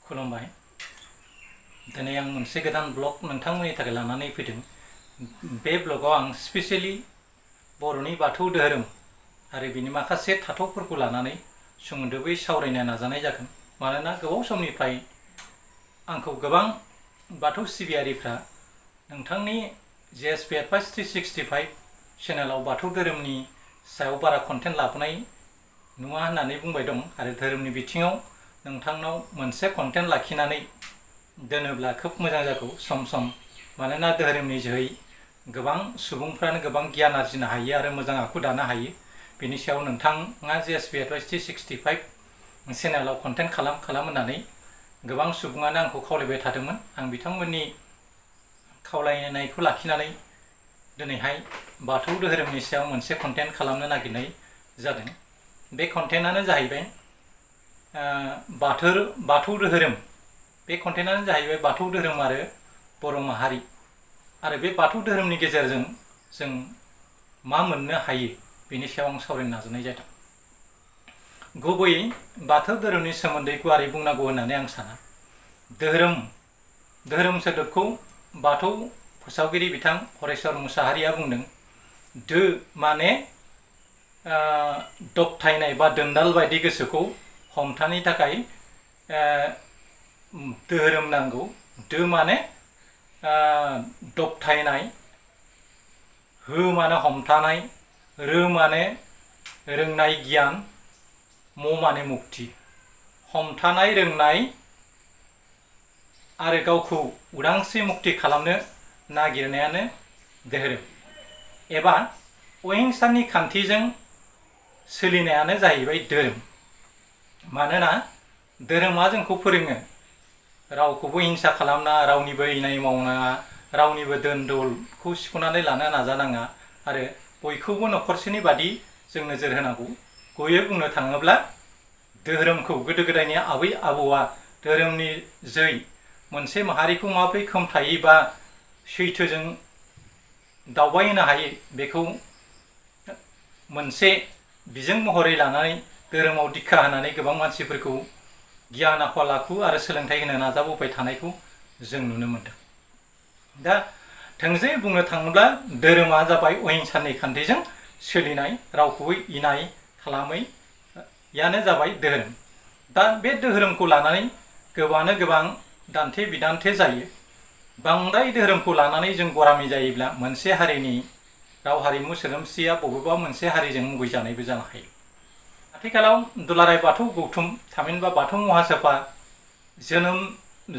खुलुमबाय। दिनै आं मोनसे गोदान ब्लग नोंथांमोननि थाखाय लानानै फैदों। बे ब्लगाव आं स्पेशली बर'नि बाथौ धोरोम आरो बिनि माखासे थाथ'फोरखौ लानानै सुंद'बै सावरायनो नाजानाय जागोन। मानोना गोबाव समनिफ्राय आंखौ गोबां बाथौ सिबियारिफ्रा नोंथांनि JSP Advice 365 चेनेलाव बाथौ धोरोमनि सायाव बारा कन्टेन्ट लाबोनाय नुवा होननानै बुंबाय दं आरो धोरोमनि बिथिङाव नोंथांनाव मोनसे कन्टेन्ट लाखिनानै दोनोब्ला खोब मोजां जागौ सम सम। मानोना धोरोमनि जोहै गोबां सुबुंफ्रानो गोबां गियान आरजिनो हायो आरो मोजां आखु दानो हायो। बेनि सायाव नोंथाङा JSP Advice 365 चेनेलाव कन्टेन्ट खालाम होननानै गोबां सुबुङानो आंखौ खावलायबाय थादोंमोन। आं बिथांमोननि खावलायनायखौ लाखिनानै दिनैहाय बाथौ धोरोमनि सायाव मोनसे कन्टेन्ट खालामनो नागिरनाय जादों। बे कन्टेन्टआनो जाहैबाय बाथौ धोरोम। बे कन्टेन्टआनो जाहैबाय बाथौ धोरोम आरो बर' माहारि आरो बे बाथौ धोरोमनि गेजेरजों जों मा मोननो हायो बेनि सायाव आं सावरायनो नाजानाय जादों। गुबैयै बाथौ धोरोमनि सोमोन्दै गुवारै बुंनांगौ होननानै आं साना। धोरोम सोदोबखौ बाथौ फोसावगिरि बिथां हरेश्वर मुसाहारिया बुंदों, दो माने दबथायनाय बा दोनदाल बायदि गोसोखौ हमथानो थाखाय धोरोम नांगौ। दो माने दबथायनाय, हो माने हमथानाय, रो माने रोंनाय गियान, म माने मुक्ति। हमथानाय, रोंनाय आरो गावखौ उदांस्रि मुक्ति खालामनो नागिरनायानो धोरोम एबा अहिंसानि खान्थिजों सोलिनायानो जाहैबाय धोरोम। मानोना धोरोमा जोंखौ फोरोङो रावखौबो हिंसा खालामनाङा, रावनिबो इनाय मावनाङा, रावनिबो दोन दौलखौ सिख'नानै लानो नाजानाङा आरो बयखौबो न'खरसेनि बादि जों नोजोर होनांगौ। गुबैयै बुंनो थाङोब्ला धोरोमखौ गोदो गोदायनि आबै आबौआ धोरोमनि जै मोनसे माहारिखौ माबोरै खोमथायै बा सैथोजों दावबायहोनो हायो बेखौ मोनसे बिजों महरै लानानै धोरोमाव दिक्षा होनानै गोबां मानसिफोरखौ गियान आखल आखु आरो सोलोंथाइ होनो नाजाबोबाय थानायखौ जों नुनो मोनदों। दा थोंजोङै बुंनो थाङोब्ला धोरोमा जाबाय अहिंसानि खान्थिजों सोलिनाय, रावखौबो इनाय खालामैयानो जाबाय धोरोम। दा बे धोरोमखौ लानानै गोबाङानो गोबां दान्थे बिदान्थे जायो। बांद्राय धोरोमखौ लानानै जों गरामि जायोब्ला मोनसे हारिनि राव हारिमु सोदोमस्रिया बबेबा मोनसे हारिजों मुगैजानायबो जानो हायो। आथिखालाव दुलाराय बाथौ गौथुम थामहिनबा बाथौ महासभा जोनोम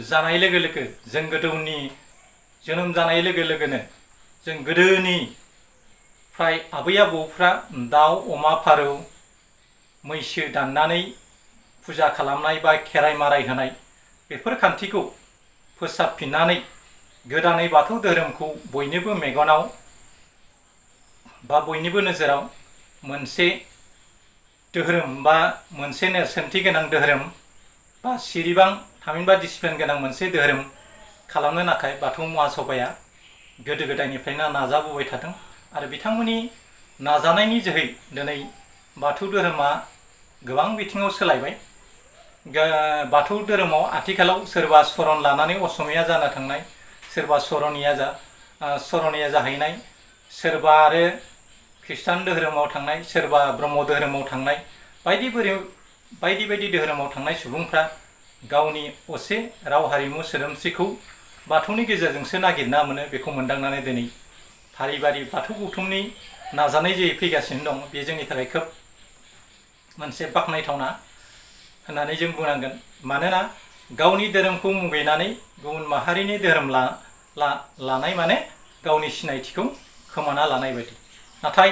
जानाय लोगो लोगो जों गोदौनि जोनोम जानाय लोगो लोगोनो जों गोदोनिफ्राय आबै आबौफ्रा दाउ, अमा, फारौ, मैसो दाननानै फुजा खालामनाय बा खेराइ माराय होनाय बेफोर खान्थिखौ फोसाबफिननानै गोदानै बाथौ धोरोमखौ बयनिबो मेगनाव बा बयनिबो नोजोराव मोनसे धोरोम बा मोनसे नेरसोनथि गोनां धोरोम बा सिरिबां थामहिनबा डिसिप्लिन गोनां मोनसे धोरोम खालामनो थाखाय बाथौ महासभाया गोदो गोदायनिफ्रायनो नाजाबोबाय थादों आरो बिथांमोननि नाजानायनि जोहै दिनै बाथौ धोरोमा गोबां बिथिङाव सोलायबाय। बाथौ धोरोमाव आथिखालाव सोरबा सरन लानानै असमिया जानो थांनाय, सोरबा सरनिया जाहैनाय, सोरबा आरो खृष्टान धोरोमाव थांनाय, सोरबा ब्रह्म धोरोमाव थांनाय, बायदि धोरोमाव थांनाय सुबुंफ्रा गावनि असे राव हारिमु सोदोमस्रिखौ बाथौनि गेजेरजोंसो नागिरना मोनो बेखौ मोनदांनानै दिनै फारि फारि बाथौ गौथुमनि नाजानाय जे फैगासिनो दं बे जोंनि थाखाय खोब मोनसे बाख्नायथावना होननानै जों बुंनांगोन। मानोना गावनि धोरोमखौ मुगैनानै गुबुन माहारिनि धोरोम लानाय माने गावनि सिनायथिखौ खोमाना लानाय बायदि। नाथाय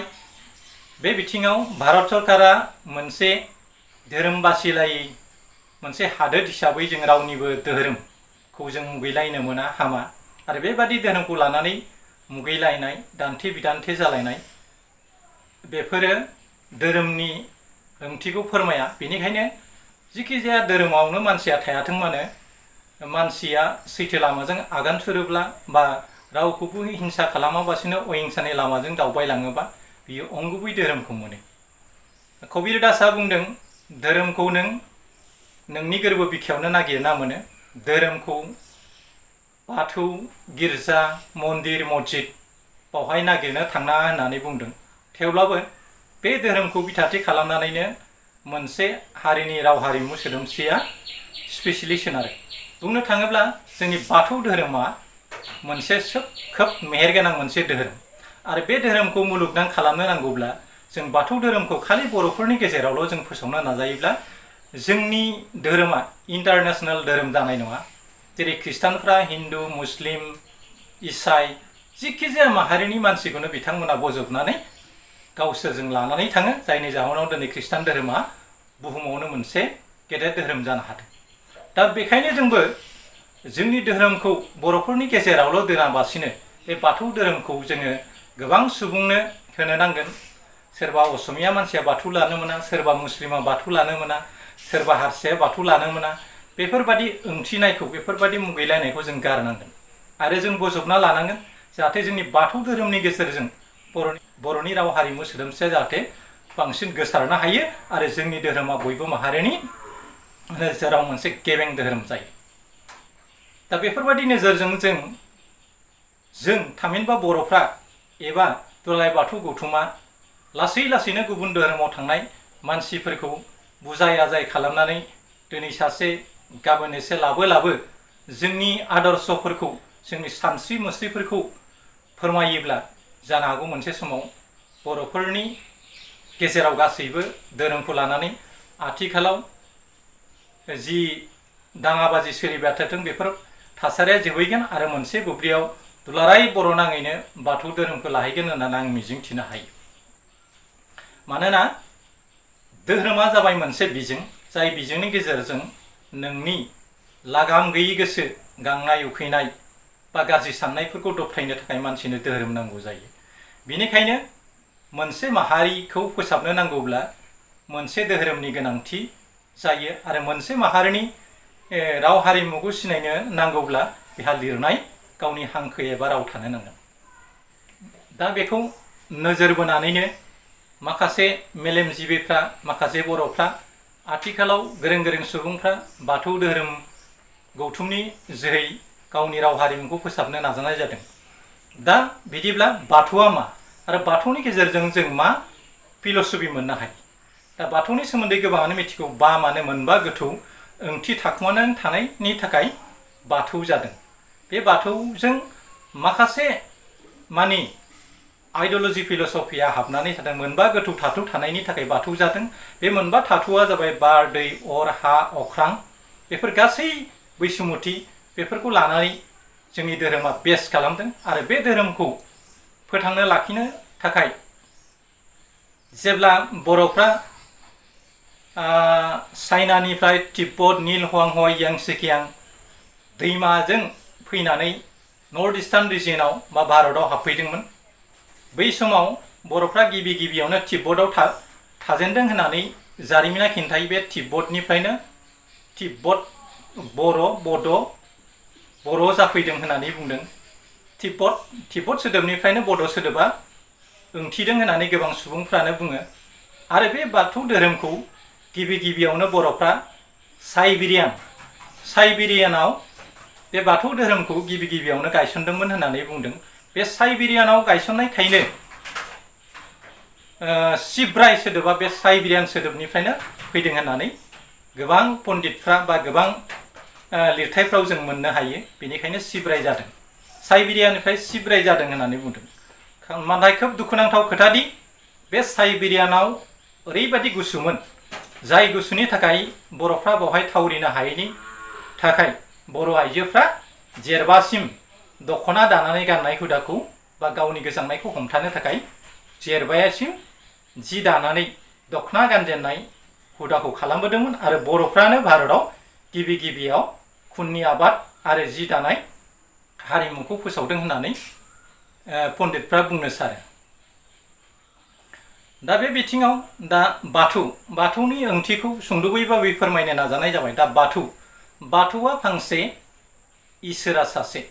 बे बिथिङाव भारत सरकारा मोनसे धोरोम बासिलायै मोनसे हादोर हिसाबै जों रावनिबो धोरोमखौ जों मुगैलायनो मोना, हामा। आरो बेबादि धोरोमखौ लानानै मुगैलायनाय, दान्थे बिदान्थे जालायनाय बेफोरो धोरोमनि ओंथिखौ फोरमाया। बेनिखायनो जिखि जाया धोरोमावनो मानसिया थायाथों मानो मानसिया सैथो लामाजों आगान सुरोब्ला बा रावखौबो हिंसा खालामाबासिनो अहिंसानि लामाजों दावबायलाङोबा बियो अंगुबै धोरोमखौ मोनो। कबीर दासआ बुंदों, धोरोमखौ नों नोंनि गोरबो बिखायावनो नागिरना मोनो। धोरोमखौ बाथौ, गिर्जा, मन्दिर, मस्जिद बावहाय नागिरनो थांनाङा होननानै बुंदों। थेवब्लाबो बे धोरोमखौ बिथाथि खालामनानैनो मोनसे हारिनि राव हारिमु सोदोमस्रिया स्पेसियेलि सोनारो। बुंनो थाङोब्ला जोंनि बाथौ धोरोमा मोनसे खोब मेहेरगोनां मोनसे धोरोम आरो बे धोरोमखौ मुलुगनां खालामनो नांगौब्ला जों बाथौ धोरोमखौ खालि बर'फोरनि गेजेरावल' जों फोसावनो नाजायोब्ला जोंनि धोरोमा इन्टारनेशनेल धोरोम जानाय नङा। जेरै खृष्टानफ्रा हिन्दु, मुस्लिम, इसाई जिखि जाया माहारिनि मानसिखौनो बिथांमोना बजबनानै गावसोरजों लानानै थाङो, जायनि जाहोनाव दिनै खृष्टान धोरोमा बुहुमावनो मोनसे गेदेर धोरोम जानो हादों। दा बेखायनो जोंबो जोंनि धोरोमखौ बर'फोरनि गेजेरावल' दोनाबासिनो बे बाथौ धोरोमखौ जोङो गोबां सुबुंनो होनो नांगोन। सोरबा असमिया मानसिया बाथौ लानो मोना, सोरबा मुस्लिमा बाथौ लानो मोना, सोरबा हारसाया बाथौ लानो मोना। बेफोरबादि ओंथिनायखौ, बेफोरबादि मुगैलायनायखौ जों गारनांगोन आरो जों बजबना लानांगोन जाहाथे जोंनि बाथौ धोरोमनि गेजेरजों बर'नि राव हारिमु सोदोमस्रिया जाहाथे बांसिन गोसारनो हायो आरो जोंनि धोरोमा बयबो माहारिनि नोजोराव मोनसे गेबें धोरोम जायो। दा बेफोरबादि नोजोरजों जों थामहिनबा बर'फ्रा एबा दुलाराय बाथौ गौथुमा लासै लासैनो गुबुन धोरोमाव थांनाय मानसिफोरखौ बुजाय आजाय खालामनानै दिनै सासे गाबोन एसे लाबो जोंनि आदर्शफोरखौ, जोंनि सानस्रि मुस्रिफोरखौ फोरमायोब्ला जानो हागौ मोनसे समाव बर'फोरनि गेजेराव गासैबो धोरोमखौ लानानै आथिखालाव जि दाङाबाजि सोलिबाय थादों बेफोर थासारिया जोबहैगोन आरो मोनसे बुब्लियाव दुलाराय बर' नाङैनो बाथौ धोरोमखौ लाहैगोन होननानै आं मिजिंथिनो हायो। मानोना धोरोमा जाबाय मोनसे बिजों, जाय बिजोंनि गेजेरजों नोंनि लागाम गैयि गोसो, गांनाय उखैनाय बा गाज्रि साननायफोरखौ दबथायनो थाखाय मानसिनो धोरोम नांगौ जायो। बेनिखायनो मोनसे माहारिखौ फोसाबनो नांगौब्ला मोनसे धोरोमनि गोनांथि जायो आरो मोनसे माहारिनि राव हारिमुखौ सिनायनो नांगौब्ला बेहा लिरनाय गावनि हांखो एबा राव थानो नांगोन। दा बेखौ नोजोर बोनानैनो माखासे मेलेमजिबिफ्रा, माखासे बर'फ्रा आथिखालाव गोरों सुबुंफ्रा बाथौ धोरोम गौथुमनि जोहै गावनि राव हारिमुखौ फोसाबनो नाजानाय जादों। दा बिदिब्ला बाथौआ मा आरो बाथौनि गेजेरजों जों मा फिलसफि मोननो हायो? दा बाथौनि सोमोन्दै गोबाङानो मिथिगौ। बा माने मोनबा गोथौ ओंथि थाखुमानानै थानायनि थाखाय बाथौ जादों। बे बाथौजों माखासे मानि आइडियोल'जि फिलसफिया हाबनानै थादों। मोनबा गोथौ धातु थानायनि थाखाय बाथौ जादों। बे मोनबा धातुआ जाबाय बार, दै, अर, हा, अख्रां। बेफोर गासै बैसुमुथि बेफोरखौ लानानै जोंनि धोरोमा बेस खालामदों आरो बे धोरोमखौ फोथांनो लाखिनो थाखाय जेब्ला बर'फ्रा चाइनानिफ्राय तिब्बत, नील हुआंहुआइ, यांसिकियां दैमाजों फैनानै नर्थ इस्टार्न रिजियनाव बा भारताव हाबफैदोंमोन, बै समाव बर'फ्रा गिबियावनो तिब्बतआव थाजेनदों होननानै जारिमिना खिन्थायो। बे तिब्बतनिफ्रायनो तिब्बत बर' जाफैदों होननानै बुंदों। तिब्बत सोदोबनिफ्रायनो बड' सोदोबा ओंथिदों होननानै गोबां सुबुंफ्रानो बुङो। आरो बे बाथौ धोरोमखौ गिबियावनो बर'फ्रा साइबेरियानाव बे बाथौ धोरोमखौ गिबियावनो गायसनदोंमोन होननानै बुंदों। बे साइबेरियानाव गायसननायखायनो सिब्राय सोदोबा बे साइबेरियान सोदोबनिफ्रायनो फैदों होननानै गोबां पण्डितफ्रा बा गोबां लिरथायफ्राव जों मोननो हायो। बेनिखायनो सिब्राय जादों, साइबेरियानिफ्राय सिब्राय जादों होननानै बुंदों। नाथाय खोब दुखुनांथाव खोथादि बे साइबेरियानाव ओरैबायदि गुसुमोन, जाय गुसुनि थाखाय बर'फ्रा बेवहाय थावरिनो हायैनि थाखाय बर' आइजोफ्रा जेरबासिम दख'ना दानानै गाननाय हुदाखौ बा गावनि गोजांनायखौ हमथानो थाखाय जेरबायासिम जि दानानै दख'ना गानजेननाय हुदाखौ खालामबोदोंमोन आरो बर'फ्रानो भारताव गिबियाव खुननि आबाद आरो जि दानाय हारिमुखौ फोसावदों होननानै पण्डितफ्रा बुंनो सारो। दा बे बिथिङाव दा बाथौनि ओंथिखौ सुंद'यैबाबो फोरमायनो नाजानाय जाबाय। दा बाथौआ फांसे, इसोरा सासे।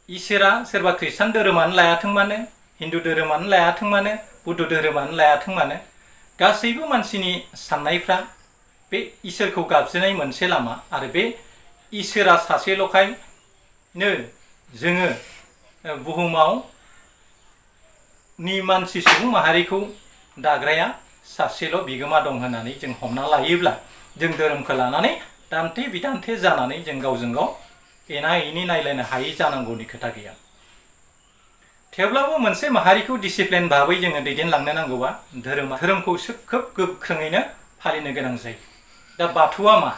इसोरा सोरबा खृष्टान धोरोमानो लायाथों मानो, हिन्दु धोरोमानो लायाथों मानो, बुद्ध धोरोमानो लायाथों मानो, गासैबो मानसिनि साननायफ्रा बे इसोरखौ गाबज्रिनाय मोनसे लामा आरो बे इसोरा सासेल'खायनो जोङो बुहुमाव नि मानसि सुबुं माहारिखौ दाग्राया सासेल' बिगोमा दं होननानै जों हमना लायोब्ला जों धोरोमखौ लानानै दान्थे बिदान्थे जानानै जों गावजों गाव एना एनि नायलायनो हायै जानांगौनि खोथा गैया। थेवब्लाबो मोनसे माहारिखौ डिसिप्लिन भाबै जोङो दैदेनलांनो नांगौबा धोरोमखौ खोब गोख्रोङैनो फालिनो गोनां जायो। दा बाथौआ मा?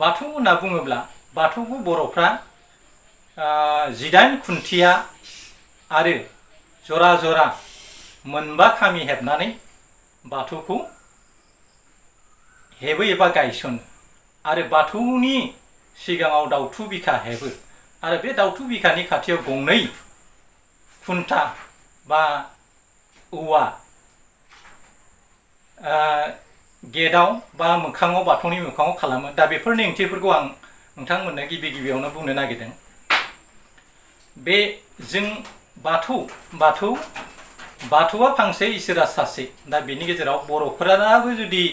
बाथौ होनना बुङोब्ला बाथौखौ बर'फ्रा 18 खुन्थिया आरो जरा जरा 9 खामि हेबनानै बाथौखौ हेबो एबा गायसनो आरो बाथौनि सिगाङाव दाउथु बिखा हेबो आरो बे दाउथु बिखानि खाथियाव गंनै खुन्था बा औवा गेटआव बा मोखाङाव बाथौनि मोखाङाव खालामो। दा बेफोरनि ओंथिफोरखौ आं नोंथांमोननो गिबियावनो बुंनो नागिरदों। बे जों बाथौआ फांसे इसोरा सासे। दा बेनि गेजेराव बर'फोराबो जुदि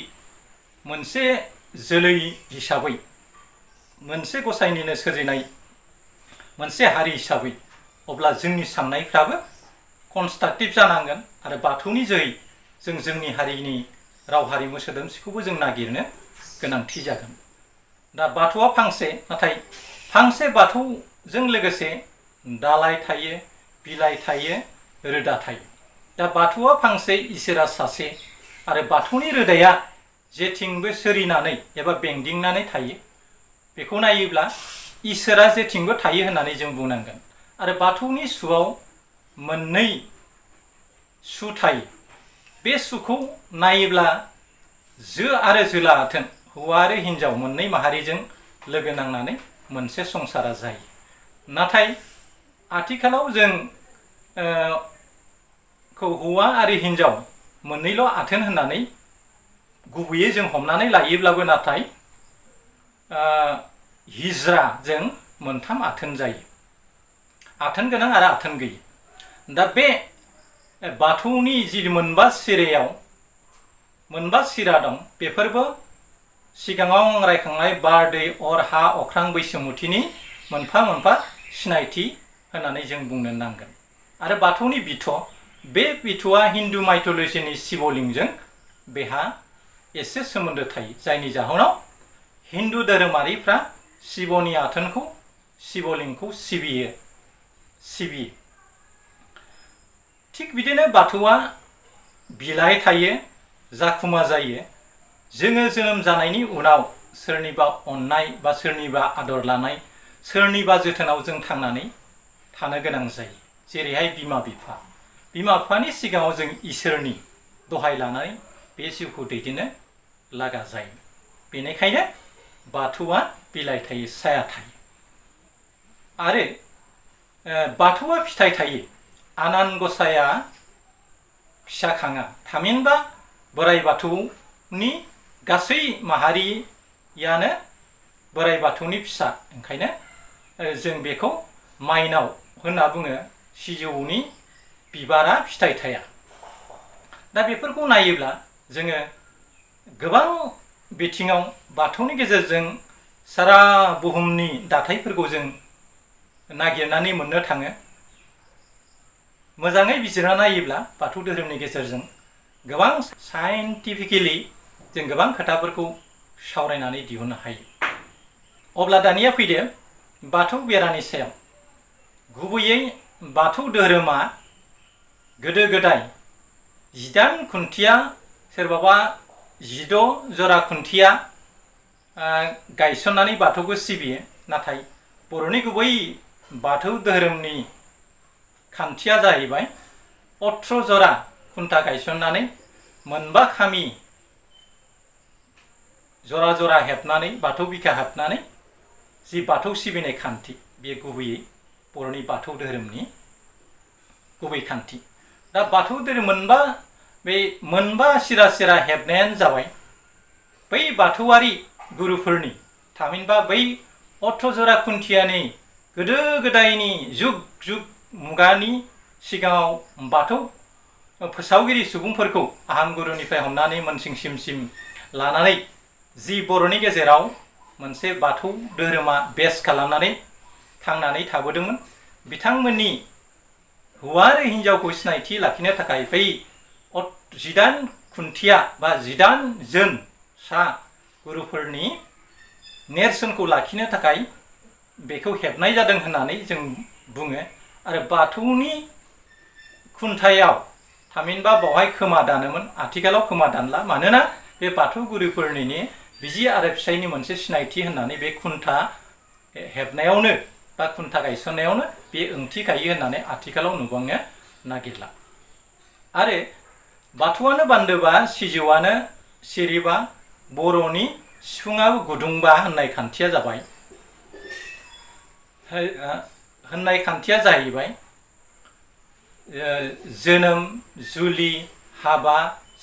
मोनसे जोलै हिसाबै मोनसे गसाइनिनो सोरजिनाय मोनसे हारि हिसाबै अब्ला जोंनि साननायफ्राबो कनस्ट्राक्टिभ जानांगोन आरो बाथौनि जोहै जों जोंनि हारिनि राव हारिमु सोदोमस्रिखौबो जों नागिरनो गोनांथि जागोन। दा बाथौआ फांसे, नाथाय फांसे बाथौजों लोगोसे दालाय थायो, बिलाइ थायो, रोदा थायो। दा बाथौआ फांसे, इसोरा सासे आरो बाथौनि रोदाया जेथिंबो सोरिनानै एबा बेंदिंनानै थायो। बेखौ नायोब्ला इसोरा जेथिंबो थायो होननानै जों बुंनांगोन। आरो बाथौनि सुआव मोननै सु थायो। बे सुखौ नायोब्ला जो आरो जोला आथोन, हौवा आरो हिन्जाव मोननै माहारिजों लोगो नांनानै मोनसे संसारा जायो। नाथाय आथिखालाव जों हौवा आरो हिन्जाव मोननैल' आथोन होननानै गुबैयै जों हमनानै लायोब्लाबो नाथाय हिज्राजों मोनथाम आथोन जायो, आथोन गोनां आरो आथोन गैयै। दा बे बाथौनि जि 9 सिरायाव 9 सिरा दं, बेफोरबो सिगाङाव आं रायखांनाय बार, दै, अर, हा, अख्रां, बैसोमुथिनि मोनफा मोनफा सिनायथि होननानै जों बुंनो नांगोन। आरो बाथौनि बे बिथौआ हिन्दु माइथ'लजिनि शिबलिंगजों बेहा एसे सोमोन्दो थायो, जायनि जाहोनाव हिन्दु धोरोमारिफ्रा शिबनि आथोनखौ, शिबलिंगखौ सिबियो। थिग बिदिनो बाथौआ बिलाइ थायो, जाखुमा जायो। जोङो जोनोम जानायनि उनाव सोरनिबा अननाय बा सोरनिबा आदर लानाय, सोरनिबा जोथोनाव जों थांनानै थानो गोनां जायो। जेरैहाय बिमा बिफानि सिगाङाव जों इसोरनि दहाय लानानै बे जिउखौ दैदेननो लागा जायो। बेनिखायनो बाथौआ बिलाइ थायो, साया थायो। आरो बाथौआ फिथाइ थायो। आनान गसाया फिसा खाङा, थामहिनबा बोराइ बाथौनि गासै माहारियानो बोराइ बाथौनि फिसा। ओंखायनो जों बेखौ माइनाव होनना बुङो। सिजौनि बिबारा फिथाइ थाया। दा बेफोरखौ नायोब्ला जोङो गोबां बिथिङाव बाथौनि गेजेरजों सारा बुहुमनि दाथायफोरखौ जों नागिरनानै मोननो थाङो। मोजाङै बिजिरना नायोब्ला बाथौ धोरोमनि गेजेरजों गोबां साइन्टिफिकेलि जों गोबां खोथाफोरखौ सावरायनानै दिहुननो हायो। अब्ला दानिया फैदो बाथौ बेरानि सायाव। गुबैयै बाथौ धोरोमा गोदो गोदाय 18 खुन्थिया, सोरबाबा 16 जरा खुन्थिया गायसननानै बाथौखौ सिबियो। नाथाय बर'नि गुबै बाथौ धोरोमनि खान्थिया जाहैबाय 18 जरा खुन्था गायसननानै 9 खामि जरा जरा हेबनानै बाथौ बिखा हेबनानै जि बाथौ सिबिनाय खान्थि, बे गुबैयै बर'नि बाथौ धोरोमनि गुबै खान्थि। दा बाथौ धोरोम बे 9 सिरा हेबनायानो जाबाय बै बाथौआरि गुरुफोरनि, थामहिनबा बै 18 जरा खुन्थियानि गोदो गोदायनि जुग मुगानि सिगाङाव बाथौ फोसावगिरि सुबुंफोरखौ आहां गुरुनिफ्राय हमनानै मोनसिंसिम लानानै जि बर'नि गेजेराव मोनसे बाथौ धोरोमा बेस खालामनानै थांनानै थाबोदोंमोन बिथांमोननि हौवा आरो हिन्जावखौ सिनायथि लाखिनो थाखाय बै 18 खुन्थिया बा 18 जोन सा गुरुफोरनि नेरसोनखौ लाखिनो थाखाय बेखौ हेबनाय जादों होननानै जों बुङो आरो बाथौनि खुन्थायाव थामहिनबा बावहाय खोमा दानोमोन आथिखालाव खोमा दानला मानोना बे बाथौ गुरुफोरनि बिसि आरो फिसायनि मोनसे सिनायथि होननानै बे खुन्था हेबनायावनो बा खुन्था गायसननायावनो बे ओंथि गायो होननानै आथिखालाव नुबांनो नागिरला आरो बाथौआनो बान्दोबा सिजौआनो सिरिबा बर'नि सिफुङाबो गुदुंबा होननाय खान्थिया जाबाय होननाय खान्थिया जाहैबाय जोनोम जुलि हाबा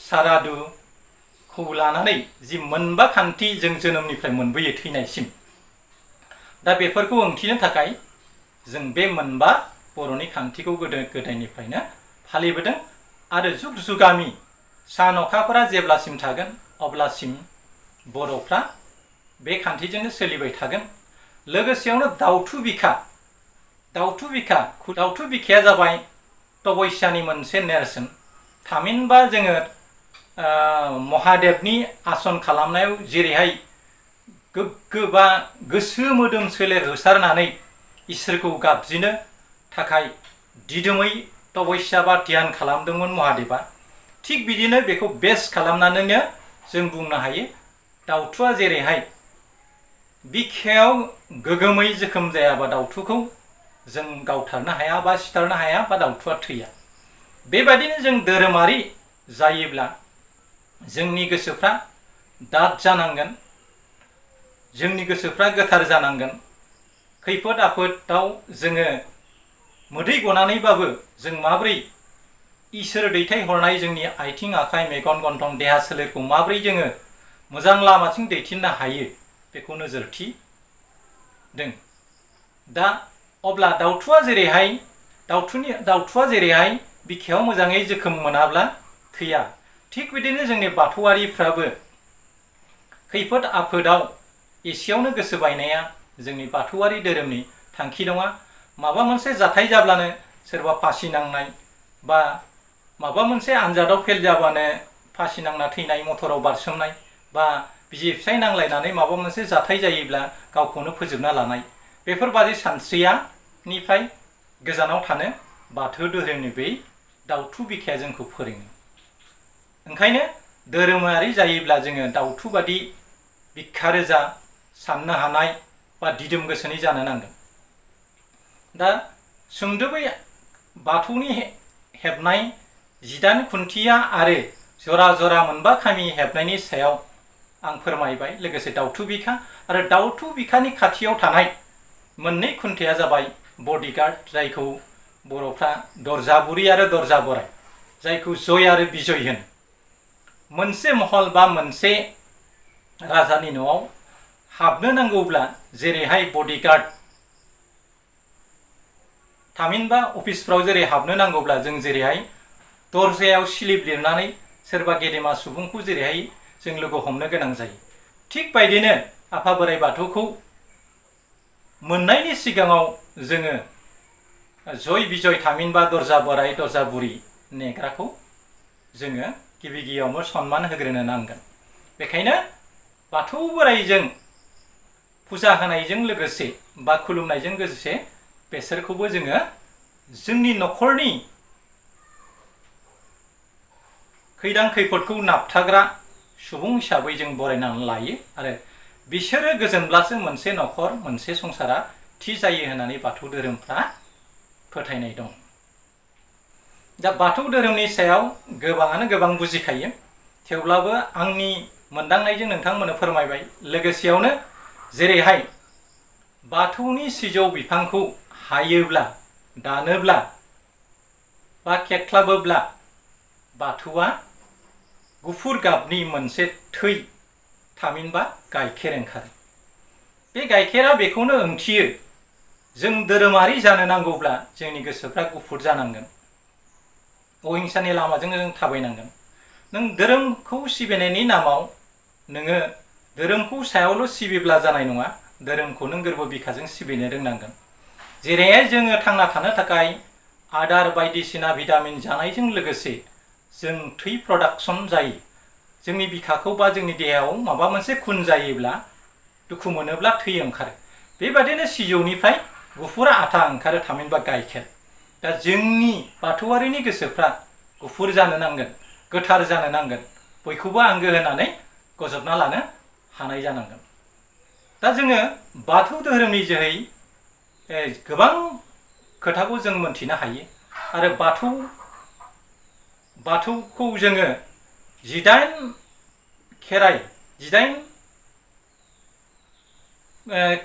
सारादुखौ लानानै जि मोनबा खान्थि जों जोनोमनिफ्राय मोनबोयो थैनायसिम दा बेफोरखौ ओंथिनो थाखाय जों बे मोनबा बर'नि खान्थिखौ गोदो गोदायनिफ्रायनो फालिबोदों आरो जुग जुगामि सान अखाफोरा जेब्लासिम थागोन अब्लासिम बर'फ्रा बे खान्थिजोंनो सोलिबाय थागोन लोगोसेयावनो दाउथु बिखाया जाबाय तपस्यानि मोनसे नेरसोन थामहिनबा जोङो महादेबनि आसन खालामनायाव जेरैहाय गोग्गो बा गोसो मोदोम सोलेर होसारनानै इसोरखौ गाबज्रिनो थाखाय दिदोमै तपस्या बा ध्यान खालामदोंमोन महादेबा थिग बिदिनो बेखौ बेस खालामनानैनो जों बुंनो हायो दाउथुआ जेरैहाय बिखायाव गोगोमै जोखोम जायाबा दाउथुखौ जों गावथारनो हाया बा सिथारनो हाया बा दाउथुआ थैया बेबादिनो जों धोरोमारि जायोब्ला जोंनि गोसोफ्रा दाद जानांगोन जोंनि गोसोफ्रा गोथार जानांगोन खैफोद आफोदाव जोङो मोदै गनानैबाबो जों माब्रै इसोर दैथायहरनाय जोंनि आथिं आखाइ मेगन गन्थं देहा सोलेरखौ माब्रै जोङो मोजां लामाथिं दैथिननो हायो बेखौ नोजोर थिदों दा अब्ला दाउथुआ जेरैहाय बिखायाव मोजाङै जोखोम मोनाब्ला थैया थिग बिदिनो जोंनि बाथौआरिफ्राबो खैफोद आफोदाव एसेयावनो गोसो बायनाया जोंनि बाथौआरि धोरोमनि थांखि नङा माबा मोनसे जाथाय जाब्लानो सोरबा फासि नांनाय बा माबा मोनसे आनजादाव फेल जाबानो फासि नांना थैनाय मटराव बारसोमनाय बा बिसि फिसाय नांलायनानै माबा मोनसे जाथाय जायोब्ला गावखौनो फोजोबना लानाय बेफोरबादि सानस्रियानिफ्राय गोजानाव थानो बाथौ धोरोमनि बै दाउथु बिखाया जोंखौ फोरोङो ओंखायनो धोरोमारि जायोब्ला जोङो दाउथु बादि बिखा रोजा साननो हानाय बा दिदोम गोसोनि जानो नांगोन दा सुंदोबै बाथौनि हेबनाय 18 खुन्थिया आरो जरा जरा मोनबा खामि हेबनायनि सायाव आं फोरमायबाय लोगोसे दाउथु बिखा आरो दाउथु बिखानि खाथियाव थानाय मोननै खुन्थिया जाबाय बडिगार्ड जायखौ बर'फ्रा दरजाबुरि आरो दरजा बोराय जायखौ जय आरो बिजय होनो मोनसे महल बा मोनसे राजानि न'आव हाबनो नांगौब्ला जेरैहाय बडिगार्ड थामहिनबा अफिसफ्राव जेरै हाबनो नांगौब्ला जों जेरैहाय दरजायाव स्लिप लिरनानै सोरबा गेदेमा सुबुंखौ जेरैहाय जों लोगो हमनो गोनां जायो थिग बायदिनो आफा बोराइ बाथौखौ मोननायनि सिगाङाव जोङो जय बिजय थामहिनबा दरजा बोराइ दरजा बुरि नेग्राखौ जोङो गिबि गिबियावनो सनमान होग्रोनो नांगोन बेखायनो बाथौ बोराइजों फुजा होनायजों लोगोसे बा खुलुमनायजों लोगोसे बेसोरखौबो जोङो जोंनि न'खरनि खैदां खैफोदखौ नाबथाग्रा सुबुं हिसाबै जों बरायनानै लायो आरो बिसोरो गोजोनब्लासो मोनसे न'खर मोनसे संसारा थि जायो होननानै बाथौ धोरोमफ्रा फोथायनाय दं दा बाथौ धोरोमनि सायाव गोबाङानो गोबां बुजिखायो थेवब्लाबो आंनि मोनदांनायजों नोंथांमोननो फोरमायबाय लोगोसेयावनो जेरैहाय बाथौनि सिजौ बिफांखौ हायोब्ला दानोब्ला बा खेख्लाबोब्ला बाथौआ गुफुर गाबनि मोनसे थै थामहिनबा गाइखेर ओंखारो बे गाइखेरा बेखौनो ओंथियो जों धोरोमारि जानो नांगौब्ला जोंनि गोसोफ्रा गुफुर जानांगोन अहिंसानि लामाजों जों थाबायनांगोन नों धोरोमखौ सिबिनायनि नामाव नोङो धोरोमखौ सायावल' सिबिब्ला जानाय नङा, धोरोमखौ नों गोरबो बिखाजों सिबिनो रोंनांगोन। जेरैहाय जोङो थांना थानो थाखाय आदार बायदिसिना भिटामिन जानायजों लोगोसे जों थै प्रडाक्सन जायो। जोंनि बिखाखौ बा जोंनि देहायाव माबा मोनसे खुन जायोब्ला, दुखु मोनोब्ला थै ओंखारो। बेबादिनो सिजौनिफ्राय गुफुर आथा ओंखारो, थामहिनबा गाइखेर। दा जोंनि बाथौआरिनि गोसोफ्रा गुफुर जानो नांगोन, गोथार जानो नांगोन, बयखौबो आंगो होनानै गजबना लानो हानाय जानांगोन। दा जोङो बाथौ धोरोमनि जोहै गोबां खोथाखौ जों मोनथिनो हायो। आरो बाथौखौ जोङो 18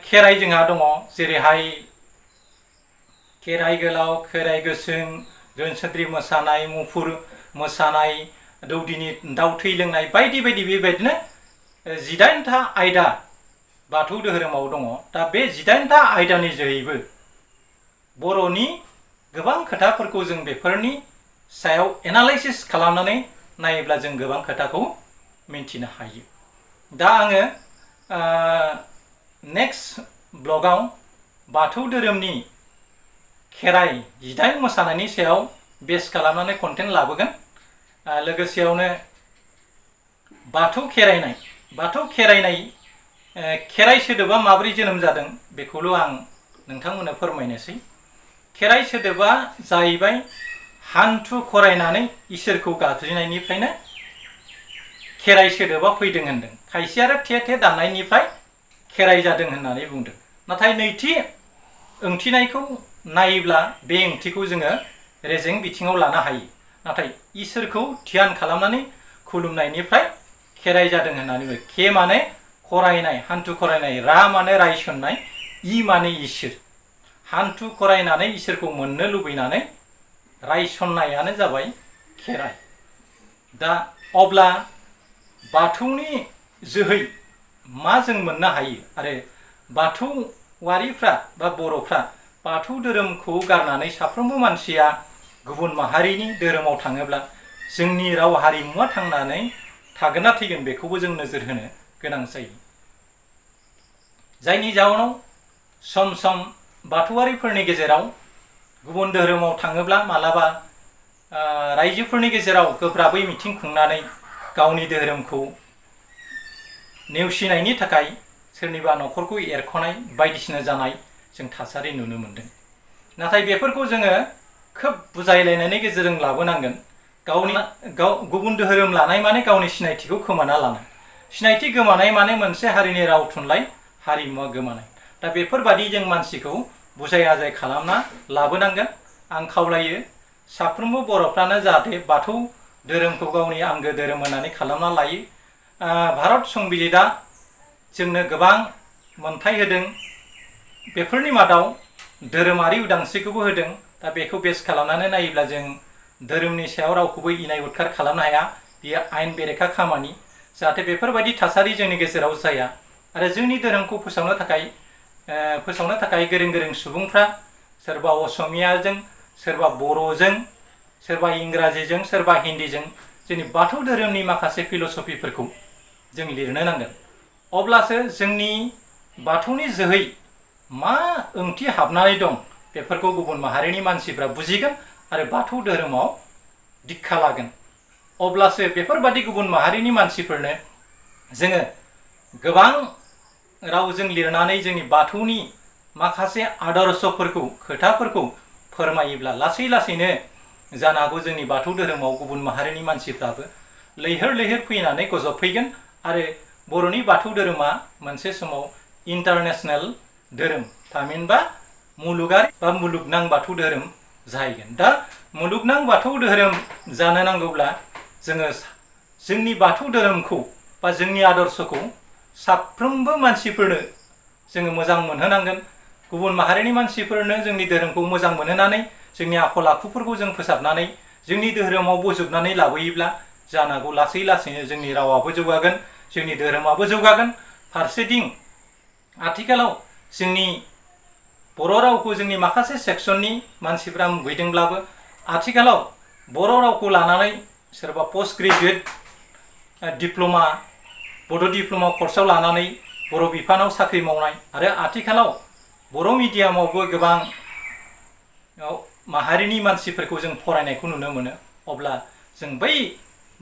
खेराइ जोंहा दङ। जेरैहाय खेराइ गोलाव, खेराइ गोसों, रोनसोद्रि मोसानाय, मुफुर मोसानाय, दौदिनि दाउ थै लोंनाय बायदि बायदि, बेबायदिनो 18टा आयदा बाथौ धोरोमाव दङ। दा बे 18टा आयदानि जोहैबो बर'नि गोबां खोथाफोरखौ जों बेफोरनि सायाव एनालाइसिस खालामनानै नायोब्ला जों गोबां खोथाखौ मिन्थिनो हायो। दा आङो नेक्स्ट ब्लगाव बाथौ धोरोमनि खेराइ 18 मोसानायनि सायाव बेस खालामनानै कन्टेन्ट लाबोगोन। लोगोसेयावनो बाथौ खेराइनाय खेराइ सोदोबा माबोरै जोनोम जादों बेखौल' आं नोंथांमोननो फोरमायनोसै। खेराइ सोदोबा जाहैबाय हान्थु खरायनानै इसोरखौ गाबज्रिनायनिफ्रायनो खेराइ सोदोबा फैदों होनदों। खायसे आरो थे दामनायनिफ्राय खेराइ जादों होननानै बुंदों। नाथाय नैथि ओंथिनायखौ नायोब्ला बे ओंथिखौ जोङो रेजें बिथिङाव लानो हायो। नाथाय इसोरखौ ध्यान खालामनानै खुलुमनायनिफ्राय खेराइ जादों होननानै बुङो। खे माने खरायनाय, हान्थु खरायनाय, रा माने रायसननाय, इ माने इसोर। हान्थु खरायनानै इसोरखौ मोननो लुबैनानै रायसननायानो जाबाय खेराइ। दा अब्ला बाथौनि जोहै मा जों मोननो हायो? आरो बाथौआरिफ्रा बा बर'फ्रा बाथौ धोरोमखौ गारनानै साफ्रोमबो मानसिया गुबुन माहारिनि धोरोमाव थाङोब्ला जोंनि राव हारिमुवा थांनानै थागोन ना थैगोन बेखौबो जों नोजोर होनो गोनां जायो। जायनि जाउनाव सम सम बाथौआरिफोरनि गेजेराव गुबुन धोरोमाव थाङोब्ला मालाबा रायजोफोरनि गेजेराव गोब्राबै मिथिं खुंनानै गावनि धोरोमखौ नेवसिनायनि थाखाय सोरनिबा न'खरखौ एरख'नाय बायदिसिना जानाय जों थासारि नुनो मोनदों। नाथाय बेफोरखौ जोङो खोब बुजायलायनायनि गेजेरजों लाबोनांगोन। गुबुन धोरोम लानाय माने गावनि सिनायथिखौ खोमाना लानाय। सिनायथि गोमानाय माने मोनसे हारिनि राव थुनलाइ हारिमुवा गोमानाय। दा बेफोरबादि जों मानसिखौ बुजाय आजाय खालामना लाबोनांगोन। आं खावलायो साफ्रोमबो बर'फ्रानो जाहाथे बाथौ धोरोमखौ गावनि आंगो धोरोम होननानै खालामना लायो। भारत संबिजिता जोंनो गोबां मोनथाय होदों। बेफोरनि मादाव धोरोमारि उदांस्रिखौबो होदों। दा बेखौ बेस खालामनानै नायोब्ला जों धोरोमनि सायाव रावखौबो इनाय उदखार खालामनो हाया। बेयो आयेन बेरेखा खामानि। जाहाथे बेफोरबायदि थासारि जोंनि गेजेराव जाया। आरो जोंनि धोरोमखौ फोसावनो थाखाय गोरों गोरों सुबुंफ्रा सोरबा असमियाजों, सोरबा बर'जों, सोरबा इंराजिजों, सोरबा हिन्दीजों जोंनि बाथौ धोरोमनि माखासे फिल'सफिफोरखौ जों लिरनो नांगोन। अब्लासो जोंनि बाथौनि जोहै मा ओंथि हाबनानै दं बेफोरखौ गुबुन माहारिनि मानसिफ्रा बुजिगोन आरो बाथौ धोरोमाव दिक्षा लागोन। अब्लासो बेफोरबादि गुबुन माहारिनि मानसिफोरनो जोङो गोबां रावजों लिरनानै जोंनि बाथौनि माखासे आदर्शफोरखौ, खोथाफोरखौ फोरमायोब्ला लासै लासैनो जानो हागौ जोंनि बाथौ धोरोमाव गुबुन माहारिनि मानसिफ्राबो लैहोर लैहोर फैनानै गजबफैगोन आरो बर'नि बाथौ धोरोमा मोनसे समाव इन्टारनेशनेल धोरोम, थामहिनबा मुलुगारि बा मुलुगनां बाथौ धोरोम जाहैगोन। दा मुलुगनां बाथौ धोरोम जानो नांगौब्ला जोङो जोंनि बाथौ धोरोमखौ बा जोंनि आदर्शखौ साफ्रोमबो मानसिफोरनो जोङो मोजां मोनहोनांगोन। गुबुन माहारिनि मानसिफोरनो जोंनि धोरोमखौ मोजां मोनहोनानै जोंनि आखल आखुफोरखौ जों फोसाबनानै जोंनि धोरोमाव बोजबनानै लाबोयोब्ला जानो हागौ लासै लासैनो जोंनि रावाबो जौगागोन, जोंनि धोरोमाबो जौगागोन। फारसेथिं आथिखालाव जोंनि बर' रावखौ जोंनि माखासे सेक्सननि मानसिफ्रा मुगैदोंब्लाबो आथिखालाव बर' रावखौ लानानै सोरबा पोस्ट ग्रेजुएट, डिप्ल'मा बड' डिप्ल'मा कर्सआव लानानै बर' बिफानाव साख्रि मावनाय आरो आथिखालाव बर' मिडियामावबो गोबां माहारिनि मानसिफोरखौ जों फरायनायखौ नुनो मोनो। अब्ला जों बै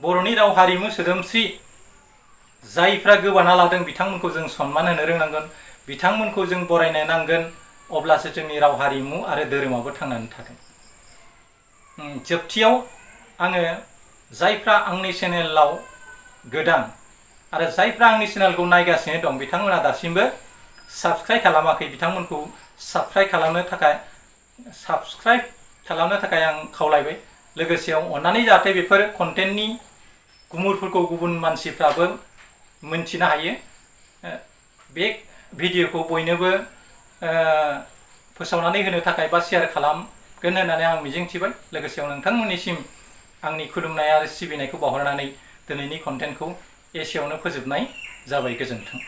बर'नि राव हारिमु सोदोमस्रि जायफ्रा गोबाना लादों बिथांमोनखौ जों सनमान होनो रोंनांगोन, बिथांमोनखौ जों बरायनो नांगोन, अब्लासो जोंनि राव हारिमु आरो धोरोमाबो थांनानै थागोन। जोबथियाव आङो जायफ्रा आंनि चेनेलाव गोदान आरो जायफ्रा आंनि चेनेलखौ नायगासिनो दं बिथांमोना दासिमबो साबस्क्राइब खालामाखै, बिथांमोनखौ साबस्क्राइब खालामनो थाखाय आं खावलायबाय। लोगोसेयाव अन्नानै जाहाथे बेफोर कन्टेन्टनि गुमुरफोरखौ गुबुन मानसिफ्राबो मोनथिनो हायो, बे भिडिअखौ बयनोबो फोसावनानै होनो थाखाय बा शेयार खालामगोन होननानै आं मिजिंथिबाय। लोगोसेयाव नोंथांमोननिसिम आंनि खुलुमनाय आरो सिबिनायखौ बावहरनानै दिनैनि कन्टेन्टखौ एसेयावनो फोजोबनाय जाबाय। गोजोन्थों।